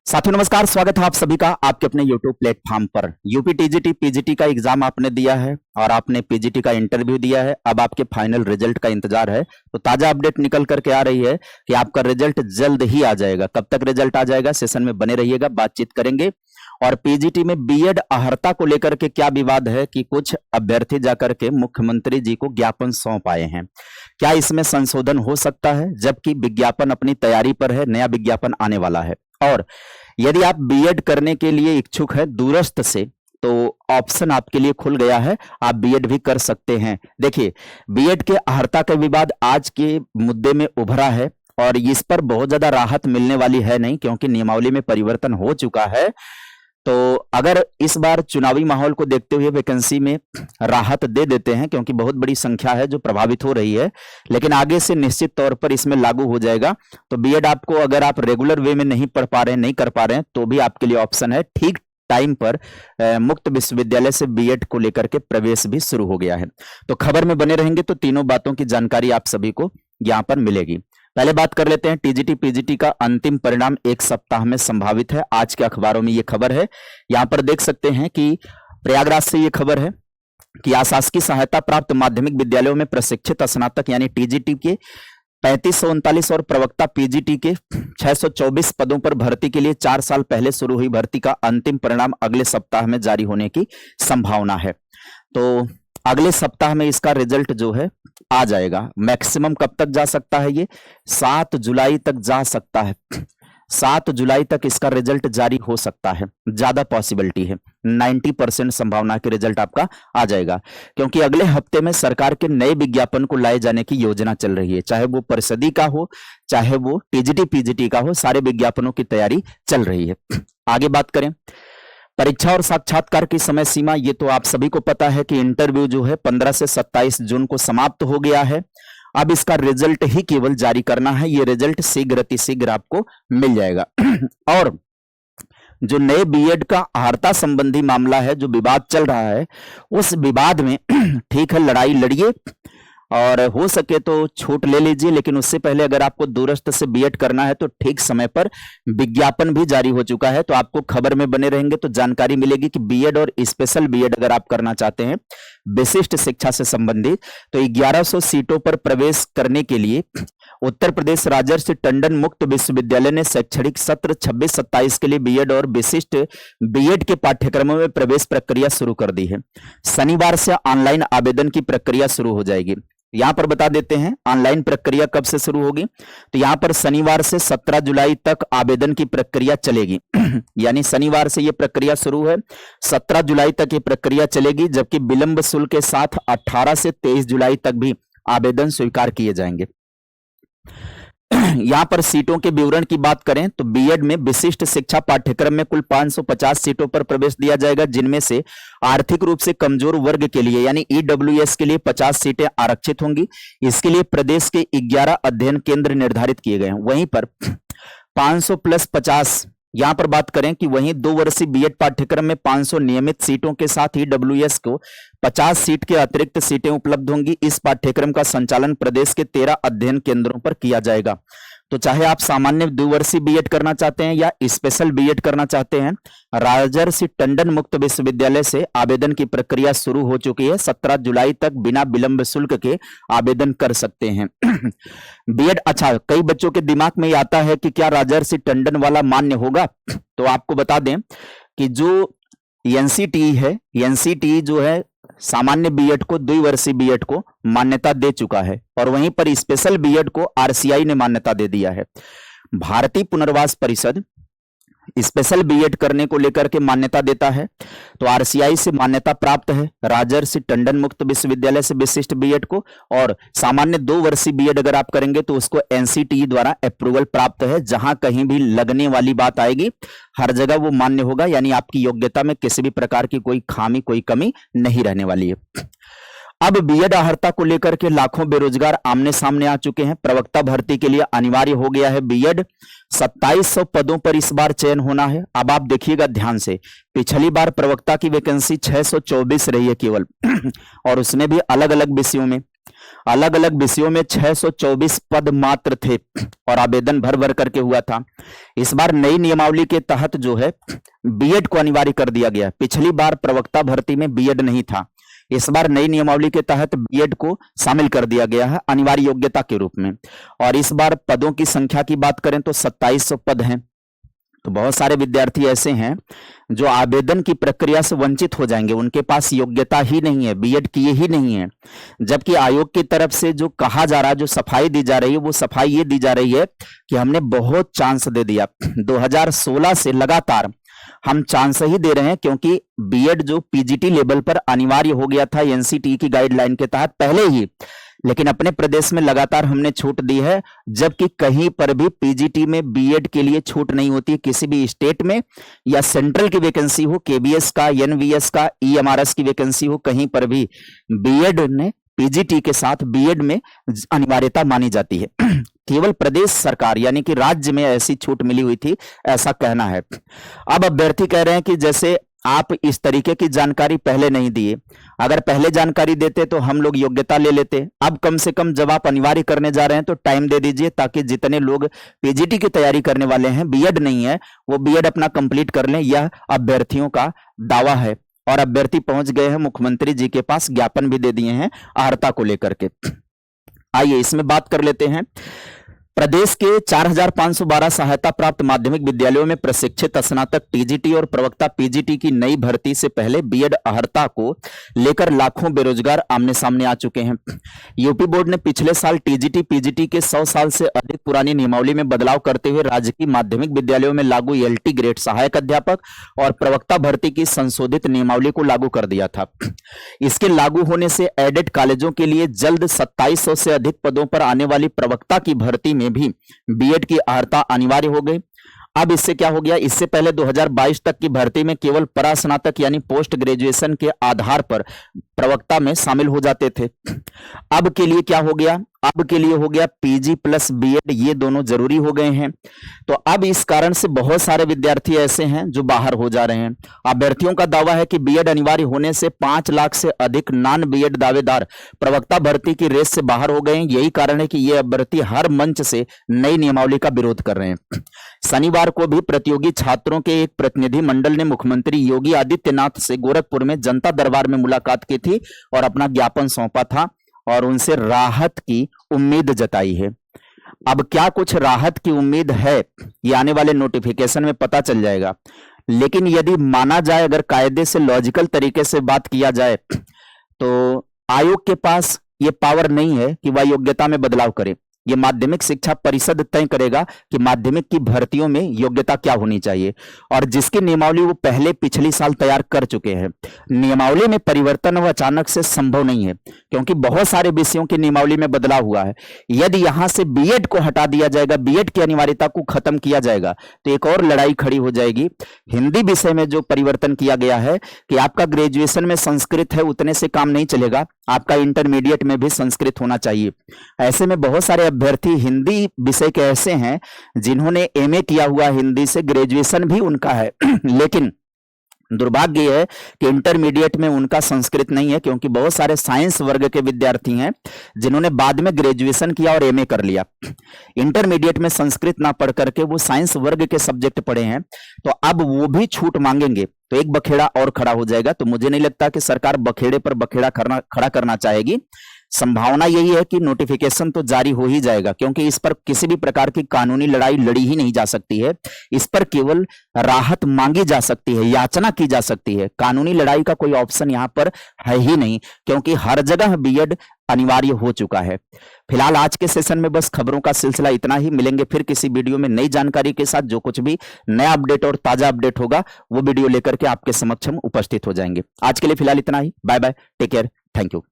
साथियों नमस्कार, स्वागत है आप सभी का आपके अपने YouTube प्लेटफॉर्म पर। यूपी टीजीटी पीजीटी का एग्जाम आपने दिया है और आपने पीजीटी का इंटरव्यू दिया है। अब आपके फाइनल रिजल्ट का इंतजार है। तो ताजा अपडेट निकल करके आ रही है कि आपका रिजल्ट जल्द ही आ जाएगा। कब तक रिजल्ट आ जाएगा, सेशन में बने रहिएगा, बातचीत करेंगे। और पीजीटी में बीएड अहर्ता को लेकर के क्या विवाद है कि कुछ अभ्यर्थी जाकर के मुख्यमंत्री जी को ज्ञापन सौंप आए हैं। क्या इसमें संशोधन हो सकता है, जबकि विज्ञापन अपनी तैयारी पर है, नया विज्ञापन आने वाला है। और यदि आप बीएड करने के लिए इच्छुक है दूरस्थ से, तो ऑप्शन आपके लिए खुल गया है, आप बीएड भी कर सकते हैं। देखिए, बीएड के अहर्ता का विवाद आज के मुद्दे में उभरा है और इस पर बहुत ज्यादा राहत मिलने वाली है नहीं, क्योंकि नियमावली में परिवर्तन हो चुका है। तो अगर इस बार चुनावी माहौल को देखते हुए वैकेंसी में राहत दे देते हैं, क्योंकि बहुत बड़ी संख्या है जो प्रभावित हो रही है, लेकिन आगे से निश्चित तौर पर इसमें लागू हो जाएगा। तो बीएड आपको, अगर आप रेगुलर वे में नहीं पढ़ पा रहे हैं, नहीं कर पा रहे हैं, तो भी आपके लिए ऑप्शन है। ठीक टाइम पर मुक्त विश्वविद्यालय से बीएड को लेकर के प्रवेश भी शुरू हो गया है। तो खबर में बने रहेंगे तो तीनों बातों की जानकारी आप सभी को यहां पर मिलेगी। पहले बात कर लेते हैं, टीजीटी पीजीटी का अंतिम परिणाम एक सप्ताह में संभावित है। आज के अखबारों में यह खबर है। यहां पर देख सकते हैं कि प्रयागराज से यह खबर है कि आशासकीय सहायता प्राप्त माध्यमिक विद्यालयों में प्रशिक्षित स्नातक यानी टीजीटी के 3539 और प्रवक्ता पीजीटी के 624 पदों पर भर्ती के लिए 4 साल पहले शुरू हुई भर्ती का अंतिम परिणाम अगले सप्ताह में जारी होने की संभावना है। तो अगले सप्ताह में इसका रिजल्ट जो है आ जाएगा। मैक्सिमम कब तक जा सकता है, ये 7 जुलाई तक जा सकता है। 7 जुलाई तक इसका रिजल्ट जारी हो सकता है, ज्यादा पॉसिबिलिटी है। 90% संभावना के रिजल्ट आपका आ जाएगा, क्योंकि अगले हफ्ते में सरकार के नए विज्ञापन को लाए जाने की योजना चल रही है। चाहे वो परिषदी का हो, चाहे वो टीजीटी पीजीटी का हो, सारे विज्ञापनों की तैयारी चल रही है। आगे बात करें, परीक्षा और साक्षात्कार की समय सीमा, ये तो आप सभी को पता है कि इंटरव्यू जो है 15 से 27 जून को समाप्त हो गया है। अब इसका रिजल्ट ही केवल जारी करना है। ये रिजल्ट शीघ्र अतिशीघ्र आपको मिल जाएगा। और जो नए बीएड का अहर्ता संबंधी मामला है, जो विवाद चल रहा है, उस विवाद में ठीक है, लड़ाई लड़िए और हो सके तो छूट ले लीजिए, लेकिन उससे पहले अगर आपको दूरस्थ से बीएड करना है तो ठीक समय पर विज्ञापन भी जारी हो चुका है। तो आपको खबर में बने रहेंगे तो जानकारी मिलेगी कि बीएड और स्पेशल बीएड अगर आप करना चाहते हैं विशिष्ट शिक्षा से संबंधित, तो 1100 सीटों पर प्रवेश करने के लिए उत्तर प्रदेश राजर्षि टंडन मुक्त विश्वविद्यालय ने शैक्षणिक सत्र 26-27 के लिए बीएड और विशिष्ट बीएड के पाठ्यक्रमों में प्रवेश प्रक्रिया शुरू कर दी है। शनिवार से ऑनलाइन आवेदन की प्रक्रिया शुरू हो जाएगी। यहां पर बता देते हैं ऑनलाइन प्रक्रिया कब से शुरू होगी। तो यहां पर शनिवार से 17 जुलाई तक आवेदन की प्रक्रिया चलेगी। यानी शनिवार से यह प्रक्रिया शुरू है, 17 जुलाई तक ये प्रक्रिया चलेगी, जबकि विलंब शुल्क के साथ 18 से 23 जुलाई तक भी आवेदन स्वीकार किए जाएंगे। यहां पर सीटों के विवरण की बात करें तो बीएड में विशिष्ट शिक्षा पाठ्यक्रम में कुल 550 सीटों पर प्रवेश दिया जाएगा, जिनमें से आर्थिक रूप से कमजोर वर्ग के लिए यानी ईडब्ल्यूएस के लिए 50 सीटें आरक्षित होंगी। इसके लिए प्रदेश के 11 अध्ययन केंद्र निर्धारित किए गए हैं। वहीं पर 500 प्लस 50, यहां पर बात करें कि वहीं 2 वर्षीय बीएड पाठ्यक्रम में 500 नियमित सीटों के साथ ईडब्ल्यूएस को 50 सीट के अतिरिक्त सीटें उपलब्ध होंगी। इस पाठ्यक्रम का संचालन प्रदेश के 13 अध्ययन केंद्रों पर किया जाएगा। तो चाहे आप सामान्य 2 वर्षीय बीएड करना चाहते हैं या स्पेशल बीएड करना चाहते हैं, राजर्षि टंडन मुक्त विश्वविद्यालय से आवेदन की प्रक्रिया शुरू हो चुकी है। 17 जुलाई तक बिना विलंब शुल्क के आवेदन कर सकते हैं। बीएड, अच्छा, कई बच्चों के दिमाग में ये आता है कि क्या राजर्षि टंडन वाला मान्य होगा। तो आपको बता दें कि जो एनसीटीई है, एनसीटीई जो है सामान्य बीएड को, 2 वर्षीय बीएड को मान्यता दे चुका है, और वहीं पर स्पेशल बीएड को आरसीआई ने मान्यता दे दिया है। भारतीय पुनर्वास परिषद स्पेशल बीएड करने को लेकर के मान्यता देता है, तो आरसीआई से मान्यता प्राप्त है राजर्षि टंडन मुक्त विश्वविद्यालय से विशिष्ट बीएड को, और सामान्य 2 वर्षीय बीएड अगर आप करेंगे तो उसको एनसीटीई द्वारा अप्रूवल प्राप्त है। जहां कहीं भी लगने वाली बात आएगी, हर जगह वो मान्य होगा, यानी आपकी योग्यता में किसी भी प्रकार की कोई खामी, कोई कमी नहीं रहने वाली है। अब बीएड अहर्ता को लेकर के लाखों बेरोजगार आमने सामने आ चुके हैं। प्रवक्ता भर्ती के लिए अनिवार्य हो गया है बीएड। 2700 पदों पर इस बार चयन होना है। अब आप देखिएगा ध्यान से, पिछली बार प्रवक्ता की वैकेंसी 624 रही है केवल, और उसमें भी अलग अलग विषयों में। अलग अलग विषयों में 624 पद मात्र थे और आवेदन भर भर करके हुआ था। इस बार नई नियमावली के तहत जो है बीएड को अनिवार्य कर दिया गया। पिछली बार प्रवक्ता भर्ती में बीएड नहीं था, इस बार नई नियमावली के तहत बीएड को शामिल कर दिया गया है अनिवार्य योग्यता के रूप में। और इस बार पदों की संख्या की बात करें तो 2700 पद हैं। तो बहुत सारे विद्यार्थी ऐसे हैं जो आवेदन की प्रक्रिया से वंचित हो जाएंगे, उनके पास योग्यता ही नहीं है, बीएड किए ही नहीं है। जबकि आयोग की तरफ से जो कहा जा रहा है, जो सफाई दी जा रही है, वो सफाई ये दी जा रही है कि हमने बहुत चांस दे दिया। 2016 से लगातार हम चांस ही दे रहे हैं, क्योंकि बीएड जो पीजीटी लेवल पर अनिवार्य हो गया था एनसीटी की गाइडलाइन के तहत पहले ही, लेकिन अपने प्रदेश में लगातार हमने छूट दी है। जबकि कहीं पर भी पीजीटी में बीएड के लिए छूट नहीं होती। किसी भी स्टेट में या सेंट्रल की वैकेंसी हो, केबीएस का, एनवीएस का, ईएमआरएस की वैकेंसी हो, कहीं पर भी बीएड ने पीजीटी के साथ बीएड में अनिवार्यता मानी जाती है। केवल प्रदेश सरकार यानी कि राज्य में ऐसी छूट मिली हुई थी, ऐसा कहना है। अब अभ्यर्थी कह रहे हैं कि जैसे आप इस तरीके की जानकारी पहले नहीं दिए, अगर पहले जानकारी देते तो हम लोग योग्यता ले लेते। अब कम से कम जब आप अनिवार्य करने जा रहे हैं तो टाइम दे दीजिए, ताकि जितने लोग पीजीटी की तैयारी करने वाले हैं, बीएड नहीं है, वो बीएड अपना कंप्लीट कर लें। यह अभ्यर्थियों का दावा है और अभ्यर्थी पहुंच गए हैं मुख्यमंत्री जी के पास, ज्ञापन भी दे दिए हैं अर्हता को लेकर के। आइए इसमें बात कर लेते हैं। प्रदेश के 4512 सहायता प्राप्त माध्यमिक विद्यालयों में प्रशिक्षित स्नातक टीजीटी और प्रवक्ता पीजीटी की नई भर्ती से पहले बीएड अर्हता को लेकर लाखों बेरोजगार आमने सामने आ चुके हैं। यूपी बोर्ड ने पिछले साल टीजीटी पीजीटी के 100 साल से अधिक पुरानी नियमावली में बदलाव करते हुए राज्य की माध्यमिक विद्यालयों में लागू एलटी ग्रेड सहायक अध्यापक और प्रवक्ता भर्ती की संशोधित नियमावली को लागू कर दिया था। इसके लागू होने से एडेड कॉलेजों के लिए जल्द 2700 से अधिक पदों पर आने वाली प्रवक्ता की भर्ती में भी बीएड की अर्हता अनिवार्य हो गई। अब इससे क्या हो गया, इससे पहले 2022 तक की भर्ती में केवल परास्नातक यानी पोस्ट ग्रेजुएशन के आधार पर प्रवक्ता में शामिल हो जाते थे। अब के लिए क्या हो गया, अब के लिए हो गया पीजी प्लस बीएड, ये दोनों जरूरी हो गए हैं। तो अब इस कारण से बहुत सारे विद्यार्थी ऐसे हैं जो बाहर हो जा रहे हैं। अभ्यर्थियों का दावा है कि बीएड अनिवार्य होने से 5 लाख से अधिक नॉन बीएड दावेदार प्रवक्ता भर्ती की रेस से बाहर हो गए हैं। यही कारण है कि ये अभ्यर्थी हर मंच से नई नियमावली का विरोध कर रहे हैं। शनिवार को भी प्रतियोगी छात्रों के एक प्रतिनिधि मंडल ने मुख्यमंत्री योगी आदित्यनाथ से गोरखपुर में जनता दरबार में मुलाकात की थी और अपना ज्ञापन सौंपा था और उनसे राहत की उम्मीद जताई है। अब क्या कुछ राहत की उम्मीद है, ये आने वाले नोटिफिकेशन में पता चल जाएगा। लेकिन यदि माना जाए, अगर कायदे से लॉजिकल तरीके से बात किया जाए, तो आयोग के पास ये पावर नहीं है कि वह योग्यता में बदलाव करे। ये माध्यमिक शिक्षा परिषद तय करेगा कि माध्यमिक की भर्तियों में योग्यता क्या होनी चाहिए, और जिसकी नियमावली वो पहले पिछली साल तैयार कर चुके हैं। नियमावली में परिवर्तन वो अचानक से संभव नहीं है, क्योंकि बहुत सारे विषयों की नियमावली में बदलाव हुआ है। यदि यहां से बीएड को हटा दिया जाएगा, बीएड की अनिवार्यता को खत्म किया जाएगा, तो एक और लड़ाई खड़ी हो जाएगी। हिंदी विषय में जो परिवर्तन किया गया है कि आपका ग्रेजुएशन में संस्कृत है, उतने से काम नहीं चलेगा, आपका इंटरमीडिएट में भी संस्कृत होना चाहिए। ऐसे में बहुत सारे अभ्यर्थी हिंदी विषय के ऐसे हैं जिन्होंने एमए किया हुआ हिंदी से, ग्रेजुएशन भी उनका है, लेकिन दुर्भाग्य यह है कि इंटरमीडिएट में उनका संस्कृत नहीं है, क्योंकि बहुत सारे साइंस वर्ग के विद्यार्थी हैं जिन्होंने बाद में ग्रेजुएशन किया और एमए कर लिया। इंटरमीडिएट में संस्कृत ना पढ़ करके वो साइंस वर्ग के सब्जेक्ट पढ़े हैं, तो अब वो भी छूट मांगेंगे तो एक बखेड़ा और खड़ा हो जाएगा। तो मुझे नहीं लगता कि सरकार बखेड़े पर बखेड़ा खड़ा करना चाहेगी। संभावना यही है कि नोटिफिकेशन तो जारी हो ही जाएगा, क्योंकि इस पर किसी भी प्रकार की कानूनी लड़ाई लड़ी ही नहीं जा सकती है। इस पर केवल राहत मांगी जा सकती है, याचना की जा सकती है। कानूनी लड़ाई का कोई ऑप्शन यहाँ पर है ही नहीं, क्योंकि हर जगह बीएड अनिवार्य हो चुका है। फिलहाल आज के सेशन में बस खबरों का सिलसिला इतना ही। मिलेंगे फिर किसी वीडियो में नई जानकारी के साथ। जो कुछ भी नया अपडेट और ताजा अपडेट होगा वो वीडियो लेकर के आपके समक्ष हम उपस्थित हो जाएंगे। आज के लिए फिलहाल इतना ही। Bye bye, take care, thank you.